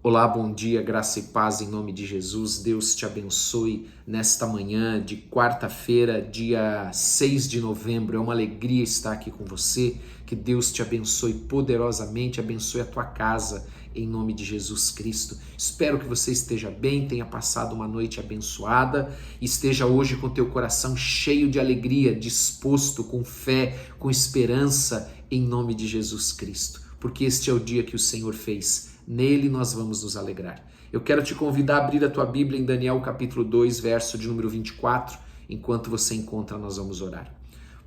Olá, bom dia, graça e paz em nome de Jesus. Deus te abençoe nesta manhã de quarta-feira, dia 6 de novembro. É uma alegria estar aqui com você. Que Deus te abençoe poderosamente, abençoe a tua casa em nome de Jesus Cristo. Espero que você esteja bem, tenha passado uma noite abençoada, esteja hoje com teu coração cheio de alegria, disposto, com fé, com esperança em nome de Jesus Cristo. Porque este é o dia que o Senhor fez. Nele nós vamos nos alegrar. Eu quero te convidar a abrir a tua Bíblia em Daniel capítulo 2, verso de número 24. Enquanto você encontra, nós vamos orar.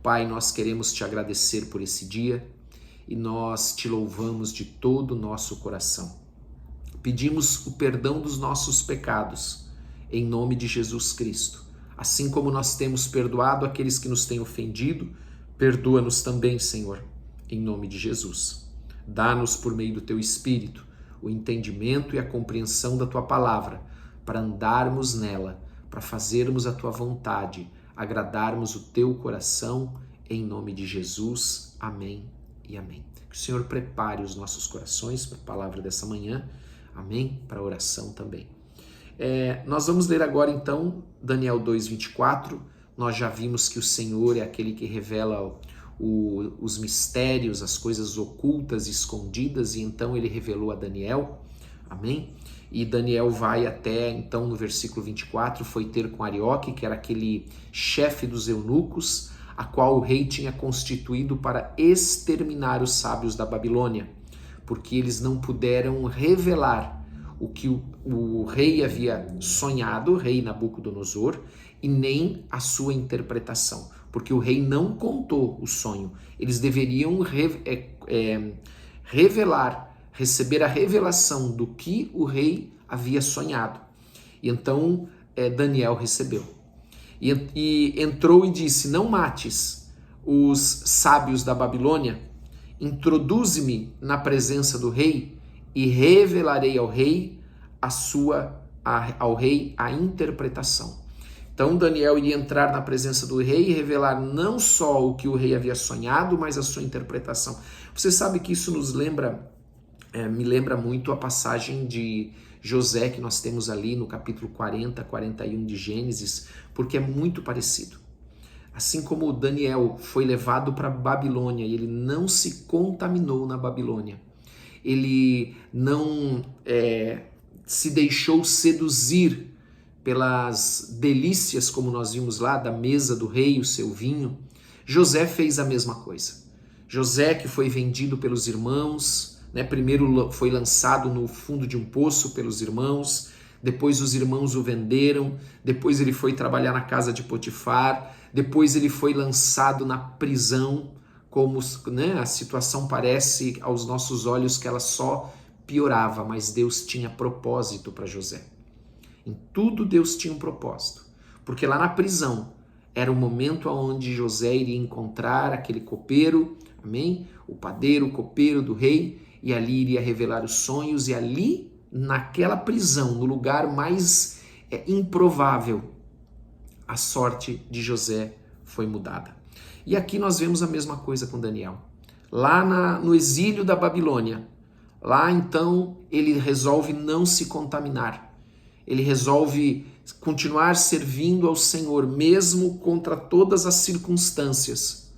Pai, nós queremos te agradecer por esse dia e nós te louvamos de todo o nosso coração. Pedimos o perdão dos nossos pecados em nome de Jesus Cristo. Assim como nós temos perdoado aqueles que nos têm ofendido, perdoa-nos também, Senhor, em nome de Jesus. Dá-nos por meio do teu Espírito o entendimento e a compreensão da tua palavra, para andarmos nela, para fazermos a tua vontade, agradarmos o teu coração, em nome de Jesus. Amém e amém. Que o Senhor prepare os nossos corações para a palavra dessa manhã, amém? Para a oração também. Nós vamos ler agora então Daniel 2:24. Nós já vimos que o Senhor é aquele que revela os mistérios, as coisas ocultas e escondidas, e então ele revelou a Daniel, amém? E Daniel vai até, então, no versículo 24, foi ter com Arioque, que era aquele chefe dos eunucos, a qual o rei tinha constituído para exterminar os sábios da Babilônia, porque eles não puderam revelar o que o rei havia sonhado, o rei Nabucodonosor, e nem a sua interpretação, porque o rei não contou o sonho. Eles deveriam revelar, receber a revelação do que o rei havia sonhado. E então Daniel recebeu. E entrou e disse: não mates os sábios da Babilônia, introduze-me na presença do rei e revelarei ao rei a interpretação. Então Daniel iria entrar na presença do rei e revelar não só o que o rei havia sonhado, mas a sua interpretação. Você sabe que isso me lembra muito a passagem de José que nós temos ali no capítulo 40, 41 de Gênesis, porque é muito parecido. Assim como Daniel foi levado para a Babilônia e ele não se contaminou na Babilônia, ele não se deixou seduzir pelas delícias, como nós vimos lá, da mesa do rei, o seu vinho, José fez a mesma coisa. José, que foi vendido pelos irmãos, primeiro foi lançado no fundo de um poço pelos irmãos, depois os irmãos o venderam, depois ele foi trabalhar na casa de Potifar, depois ele foi lançado na prisão, como a situação parece aos nossos olhos que ela só piorava, mas Deus tinha propósito para José. Em tudo Deus tinha um propósito, porque lá na prisão era o momento onde José iria encontrar aquele copeiro, amém? O padeiro, o copeiro do rei, e ali iria revelar os sonhos, e ali, naquela prisão, no lugar mais improvável, a sorte de José foi mudada. E aqui nós vemos a mesma coisa com Daniel. Lá no exílio da Babilônia, lá então ele resolve não se contaminar. Ele resolve continuar servindo ao Senhor, mesmo contra todas as circunstâncias.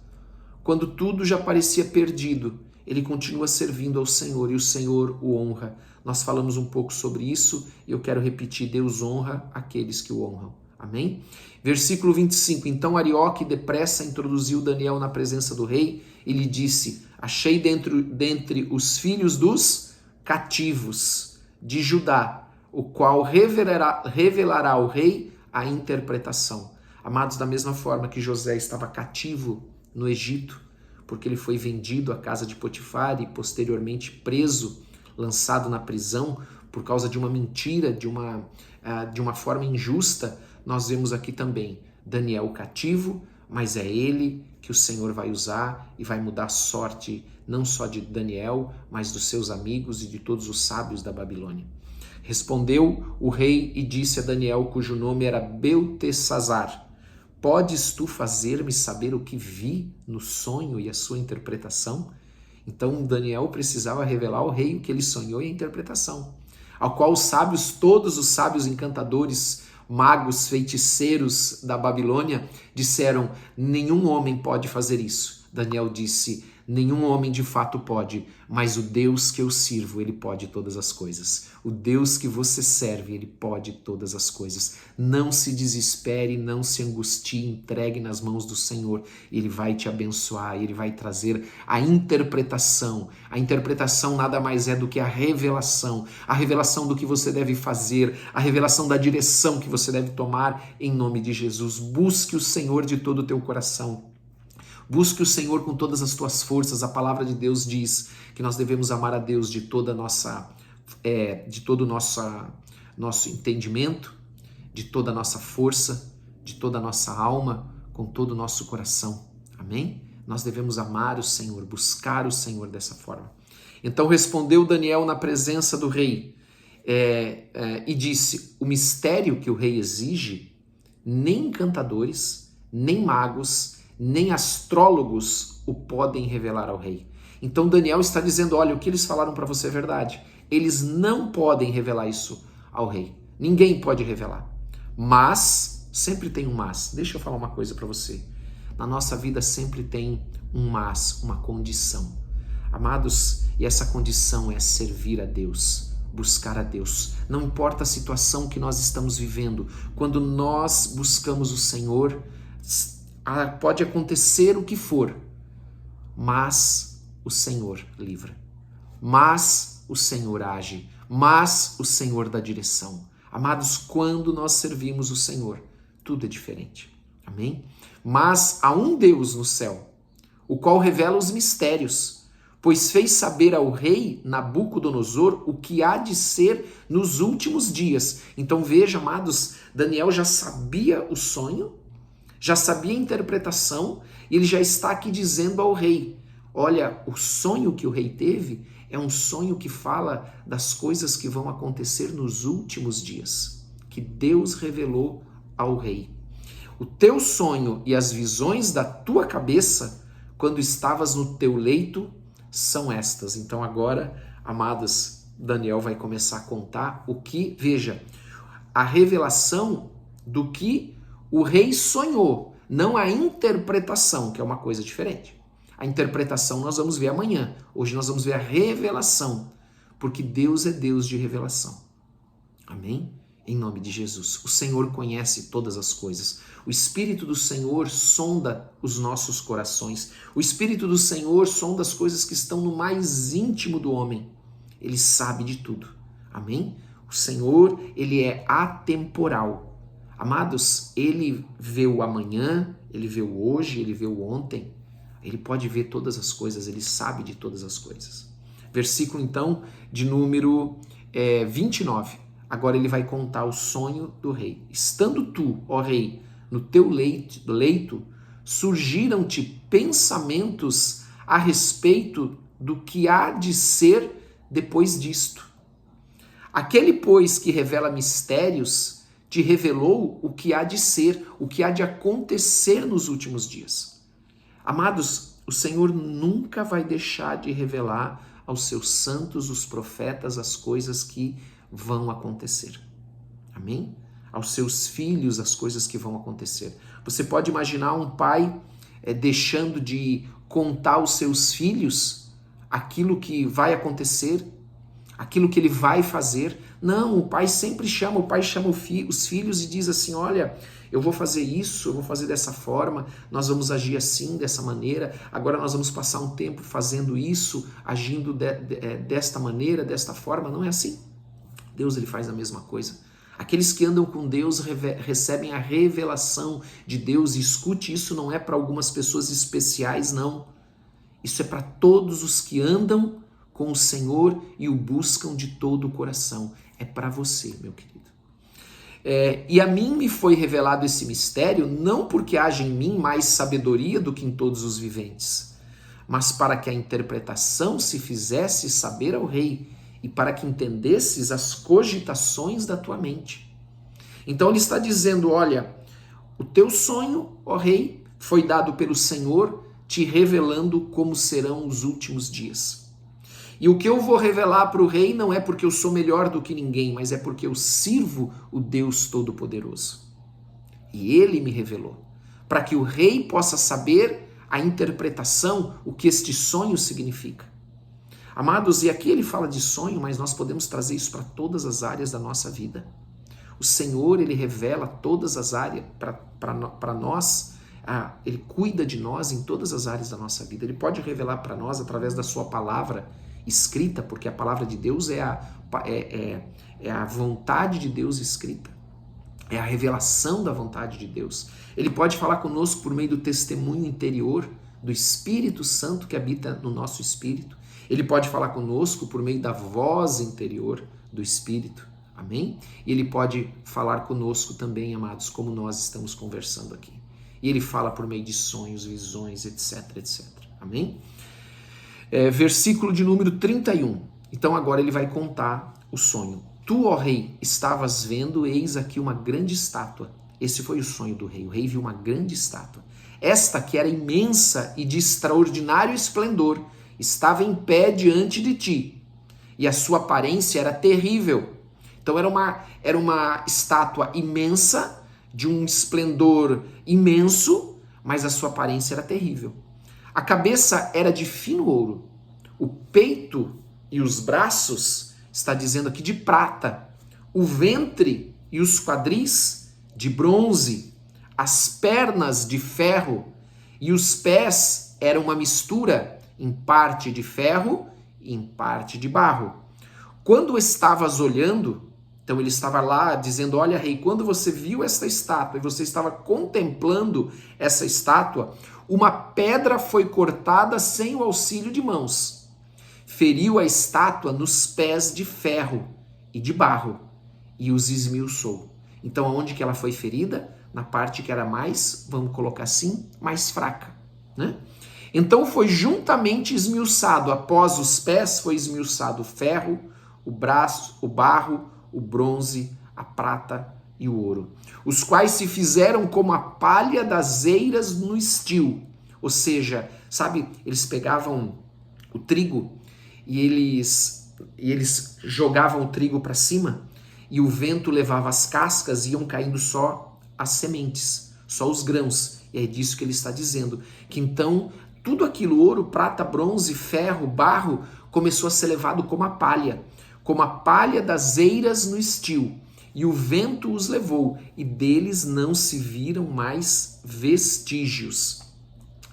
Quando tudo já parecia perdido, ele continua servindo ao Senhor e o Senhor o honra. Nós falamos um pouco sobre isso e eu quero repetir: Deus honra aqueles que o honram. Amém? Versículo 25. Então Arioque depressa introduziu Daniel na presença do rei e lhe disse: achei dentre os filhos dos cativos de Judá, o qual revelará ao rei a interpretação. Amados, da mesma forma que José estava cativo no Egito, porque ele foi vendido à casa de Potifar e posteriormente preso, lançado na prisão por causa de uma mentira, de uma forma injusta, nós vemos aqui também Daniel cativo, mas é ele que o Senhor vai usar e vai mudar a sorte não só de Daniel, mas dos seus amigos e de todos os sábios da Babilônia. Respondeu o rei e disse a Daniel, cujo nome era Beltesazar: podes tu fazer-me saber o que vi no sonho e a sua interpretação? Então Daniel precisava revelar ao rei o que ele sonhou e a interpretação. ao qual os sábios, todos os sábios encantadores, magos, feiticeiros da Babilônia disseram: nenhum homem pode fazer isso. Daniel disse: nenhum homem de fato pode, mas o Deus que eu sirvo, ele pode todas as coisas. O Deus que você serve, ele pode todas as coisas. Não se desespere, não se angustie, entregue nas mãos do Senhor. Ele vai te abençoar, ele vai trazer a interpretação. A interpretação nada mais é do que a revelação do que você deve fazer, a revelação da direção que você deve tomar em nome de Jesus. Busque o Senhor de todo o teu coração. Busque o Senhor com todas as tuas forças. A palavra de Deus diz que nós devemos amar a Deus de toda a nossa, de todo o nosso entendimento, de toda a nossa força, de toda a nossa alma, com todo o nosso coração. Amém? Nós devemos amar o Senhor, buscar o Senhor dessa forma. Então respondeu Daniel na presença do rei e disse: o mistério que o rei exige, nem encantadores, nem magos, nem astrólogos o podem revelar ao rei. Então Daniel está dizendo: olha, o que eles falaram para você é verdade. Eles não podem revelar isso ao rei. Ninguém pode revelar. Mas, sempre tem um mas. Deixa eu falar uma coisa para você. Na nossa vida sempre tem um mas, uma condição. Amados, e essa condição é servir a Deus, buscar a Deus. Não importa a situação que nós estamos vivendo, quando nós buscamos o Senhor, pode acontecer o que for, mas o Senhor livra, mas o Senhor age, mas o Senhor dá direção. Amados, quando nós servimos o Senhor, tudo é diferente. Amém? Mas há um Deus no céu, o qual revela os mistérios, pois fez saber ao rei Nabucodonosor o que há de ser nos últimos dias. Então veja, amados, Daniel já sabia o sonho, já sabia a interpretação, e ele já está aqui dizendo ao rei: olha, o sonho que o rei teve é um sonho que fala das coisas que vão acontecer nos últimos dias, que Deus revelou ao rei. O teu sonho e as visões da tua cabeça, quando estavas no teu leito, são estas. Então agora, amadas, Daniel vai começar a contar o que, veja, a revelação do que o rei sonhou, não a interpretação, que é uma coisa diferente. A interpretação nós vamos ver amanhã. Hoje nós vamos ver a revelação, porque Deus é Deus de revelação. Amém? Em nome de Jesus. O Senhor conhece todas as coisas. O Espírito do Senhor sonda os nossos corações. O Espírito do Senhor sonda as coisas que estão no mais íntimo do homem. Ele sabe de tudo. Amém? O Senhor, ele é atemporal. Amados, ele vê o amanhã, ele vê o hoje, ele vê o ontem. Ele pode ver todas as coisas, ele sabe de todas as coisas. Versículo, então, de número 29. Agora ele vai contar o sonho do rei. Estando tu, ó rei, no teu leito, surgiram-te pensamentos a respeito do que há de ser depois disto. Aquele, pois, que revela mistérios, te revelou o que há de ser, o que há de acontecer nos últimos dias. Amados, o Senhor nunca vai deixar de revelar aos seus santos, os profetas, as coisas que vão acontecer. Amém? Aos seus filhos, as coisas que vão acontecer. Você pode imaginar um pai deixando de contar aos seus filhos aquilo que vai acontecer, aquilo que ele vai fazer? Não, o pai sempre chama, os filhos e diz assim: olha, eu vou fazer isso, eu vou fazer dessa forma, nós vamos agir assim, dessa maneira, agora nós vamos passar um tempo fazendo isso, agindo desta maneira, desta forma. Não é assim. Deus, ele faz a mesma coisa. Aqueles que andam com Deus recebem a revelação de Deus, e escute, isso não é para algumas pessoas especiais, não. Isso é para todos os que andam com o Senhor e o buscam de todo o coração. É para você, meu querido. E a mim me foi revelado esse mistério, não porque haja em mim mais sabedoria do que em todos os viventes, mas para que a interpretação se fizesse saber ao rei, e para que entendesses as cogitações da tua mente. Então ele está dizendo: olha, o teu sonho, ó rei, foi dado pelo Senhor, te revelando como serão os últimos dias. E o que eu vou revelar para o rei não é porque eu sou melhor do que ninguém, mas é porque eu sirvo o Deus Todo-Poderoso. E ele me revelou, para que o rei possa saber a interpretação, o que este sonho significa. Amados, e aqui ele fala de sonho, mas nós podemos trazer isso para todas as áreas da nossa vida. O Senhor, ele revela todas as áreas para nós, ele cuida de nós em todas as áreas da nossa vida. Ele pode revelar para nós através da sua palavra escrita, porque a palavra de Deus é a vontade de Deus escrita. É a revelação da vontade de Deus. Ele pode falar conosco por meio do testemunho interior do Espírito Santo que habita no nosso espírito. Ele pode falar conosco por meio da voz interior do Espírito. Amém? E ele pode falar conosco também, amados, como nós estamos conversando aqui. E ele fala por meio de sonhos, visões, etc, etc. Amém? Versículo de número 31. Então agora ele vai contar o sonho. Tu, ó rei, estavas vendo, eis aqui uma grande estátua. Esse foi o sonho do rei. O rei viu uma grande estátua. Esta que era imensa e de extraordinário esplendor, estava em pé diante de ti. E a sua aparência era terrível. Então era uma estátua imensa, de um esplendor imenso, mas a sua aparência era terrível. A cabeça era de fino ouro. O peito e os braços, está dizendo aqui, de prata. O ventre e os quadris de bronze. As pernas de ferro e os pés eram uma mistura, em parte de ferro e em parte de barro. Quando estavas olhando, então ele estava lá dizendo, olha rei, quando você viu esta estátua e você estava contemplando essa estátua, uma pedra foi cortada sem o auxílio de mãos. Feriu a estátua nos pés de ferro e de barro e os esmiuçou. Então aonde que ela foi ferida? Na parte que era mais, vamos colocar assim, mais fraca, né? Então foi juntamente esmiuçado, após os pés foi esmiuçado o ferro, o braço, o barro, o bronze, a prata e o ouro, os quais se fizeram como a palha das eiras no estio. Ou seja, sabe, eles pegavam o trigo e eles jogavam o trigo para cima e o vento levava as cascas e iam caindo só as sementes, só os grãos. E é disso que ele está dizendo, que então tudo aquilo, ouro, prata, bronze, ferro, barro, começou a ser levado como a palha das eiras no estio, e o vento os levou, e deles não se viram mais vestígios.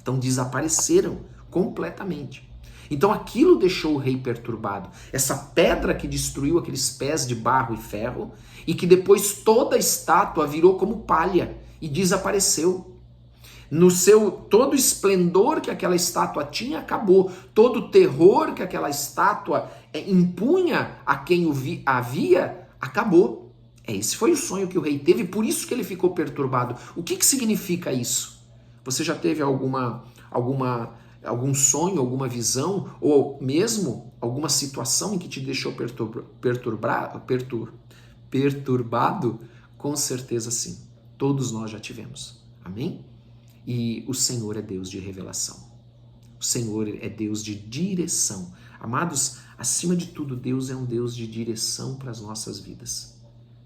Então desapareceram completamente. Então aquilo deixou o rei perturbado. Essa pedra que destruiu aqueles pés de barro e ferro, e que depois toda a estátua virou como palha e desapareceu. Todo o esplendor que aquela estátua tinha acabou. Todo o terror que aquela estátua impunha a quem a via acabou. Esse foi o sonho que o rei teve, por isso que ele ficou perturbado. O que significa isso? Você já teve algum sonho, alguma visão, ou mesmo alguma situação em que te deixou perturbado? Com certeza sim. Todos nós já tivemos. Amém? E o Senhor é Deus de revelação. O Senhor é Deus de direção. Amados, acima de tudo, Deus é um Deus de direção para as nossas vidas.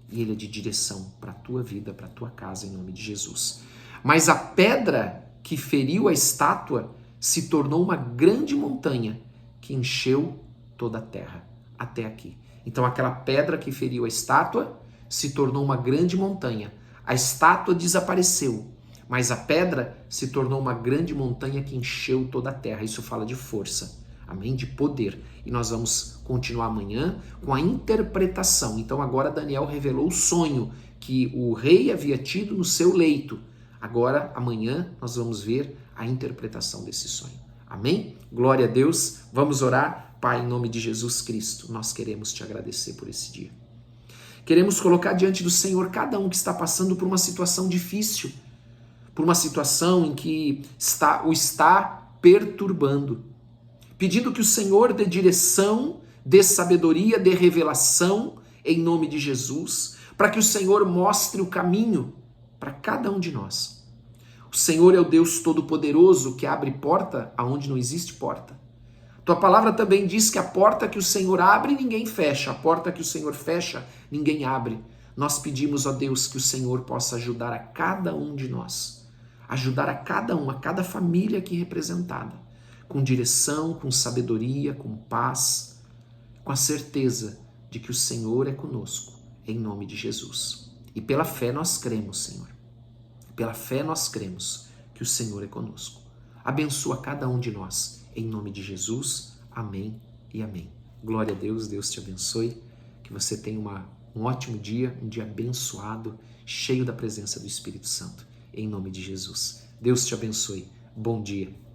E Ele é de direção para a tua vida, para a tua casa, em nome de Jesus. Mas a pedra que feriu a estátua se tornou uma grande montanha que encheu toda a terra, até aqui. Então aquela pedra que feriu a estátua se tornou uma grande montanha. A estátua desapareceu, mas a pedra se tornou uma grande montanha que encheu toda a terra. Isso fala de força, amém? De poder. E nós vamos continuar amanhã com a interpretação. Então agora Daniel revelou o sonho que o rei havia tido no seu leito. Agora, amanhã, nós vamos ver a interpretação desse sonho. Amém? Glória a Deus. Vamos orar. Pai, em nome de Jesus Cristo, nós queremos te agradecer por esse dia. Queremos colocar diante do Senhor cada um que está passando por uma situação difícil, por uma situação em que o está perturbando. Pedindo que o Senhor dê direção, dê sabedoria, dê revelação, em nome de Jesus, para que o Senhor mostre o caminho para cada um de nós. O Senhor é o Deus Todo-Poderoso que abre porta aonde não existe porta. Tua palavra também diz que a porta que o Senhor abre, ninguém fecha. A porta que o Senhor fecha, ninguém abre. Nós pedimos, ó Deus, que o Senhor possa ajudar a cada um de nós. Ajudar a cada um, a cada família aqui representada. Com direção, com sabedoria, com paz, com a certeza de que o Senhor é conosco, em nome de Jesus. E pela fé nós cremos, Senhor. Pela fé nós cremos que o Senhor é conosco. Abençoa cada um de nós, em nome de Jesus. Amém e amém. Glória a Deus, Deus te abençoe. Que você tenha um ótimo dia, um dia abençoado, cheio da presença do Espírito Santo, em nome de Jesus. Deus te abençoe. Bom dia.